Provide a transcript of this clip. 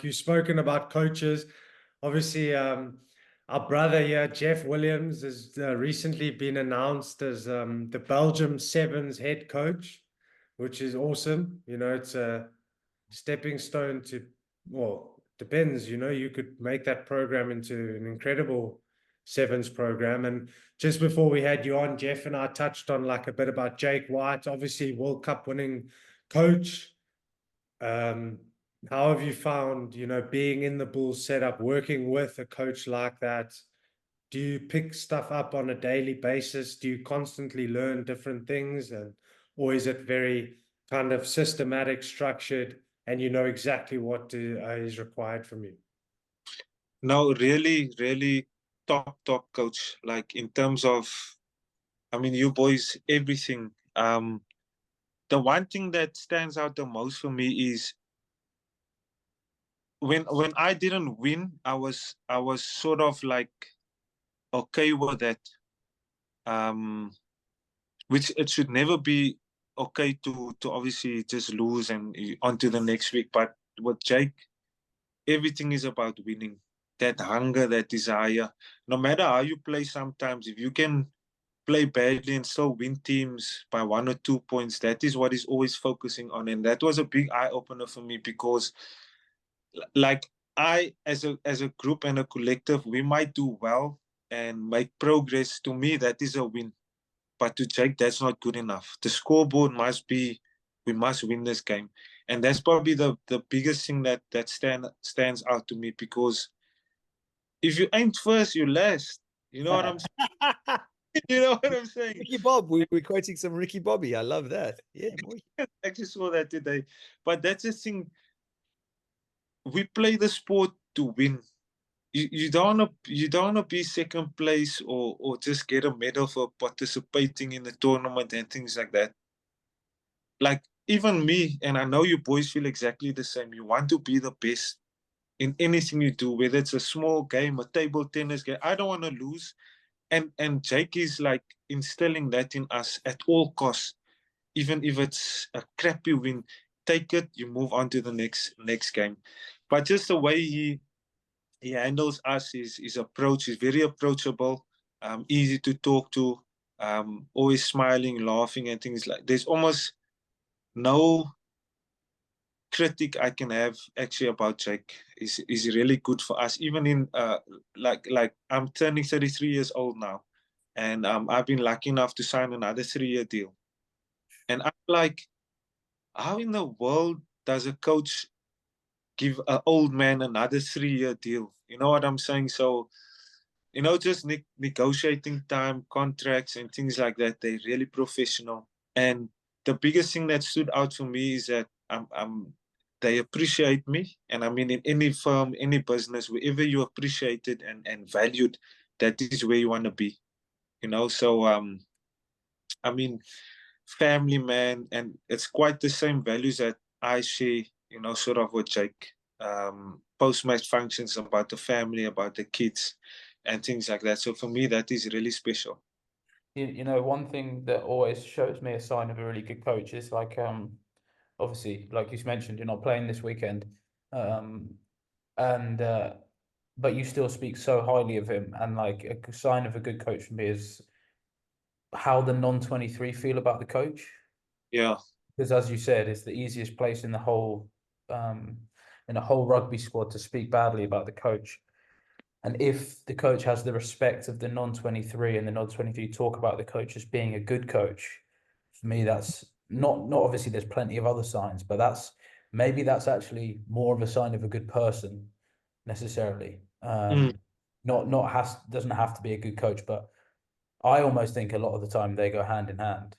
You've spoken about coaches. Obviously, our brother here, Jeff Williams, has recently been announced as the Belgium Sevens head coach, which is awesome. It's a stepping stone to, well, depends. You could make that program into an incredible sevens program. And just before we had you on, Jeff and I touched on like a bit about Jake White, obviously World Cup winning coach. How have you found, being in the Bulls setup, working with a coach like that? Do you pick stuff up on a daily basis? Do you constantly learn different things? Or is it very kind of systematic, structured, and you know exactly what is required from you? No, really, really top coach. Like in terms of, I mean, you boys, everything. The one thing that stands out the most for me is when I didn't win, I was sort of like okay with that. Which it should never be okay to obviously just lose and on to the next week. But with Jake, everything is about winning. That hunger, that desire. No matter how you play, sometimes if you can play badly and still win teams by 1 or 2 points, that is what he's always focusing on. And that was a big eye opener for me because like I as a group and a collective, we might do well and make progress. To me, that is a win. But to Jake, that's not good enough. The scoreboard must be, we must win this game. And that's probably the biggest thing that stands out to me, because if you ain't first, you last. You know what I'm saying? You know what I'm saying? Ricky Bob, we're quoting some Ricky Bobby. I love that. Yeah, boy. I actually saw that today. But that's the thing. We play the sport to win. You don't wanna be second place or just get a medal for participating in the tournament and things like that. Like even me, and I know you boys feel exactly the same. You want to be the best in anything you do, whether it's a small game, a table tennis game. I don't want to lose. And Jake is like instilling that in us at all costs. Even if it's a crappy win, take it, you move on to the next game. But just the way he handles us, his approach is very approachable, easy to talk to, always smiling, laughing, and things like. There's almost no critic I can have actually about Jake. Is really good for us. Even in like I'm turning 33 years old now, and I've been lucky enough to sign another 3-year deal. And I'm like, how in the world does a coach give an old man another 3-year deal? You know what I'm saying? So, just negotiating time, contracts, and things like that. They're really professional. And the biggest thing that stood out for me is that they appreciate me. And I mean, in any firm, any business, wherever you're appreciated and valued, that is where you want to be. So I mean, family man, and it's quite the same values that I share, sort of with Jake. Post-match functions about the family, about the kids, and things like that. So for me, that is really special. One thing that always shows me a sign of a really good coach is like, obviously, like you mentioned, you're not playing this weekend, and but you still speak so highly of him. And like a sign of a good coach for me is how the non-23 feel about the coach. Yeah. Because as you said, it's the easiest place in the whole rugby squad to speak badly about the coach. And if the coach has the respect of the non-23 and the non-23 talk about the coach as being a good coach, for me, that's not obviously there's plenty of other signs, but that's actually more of a sign of a good person necessarily. Doesn't have to be a good coach, but I almost think a lot of the time they go hand in hand.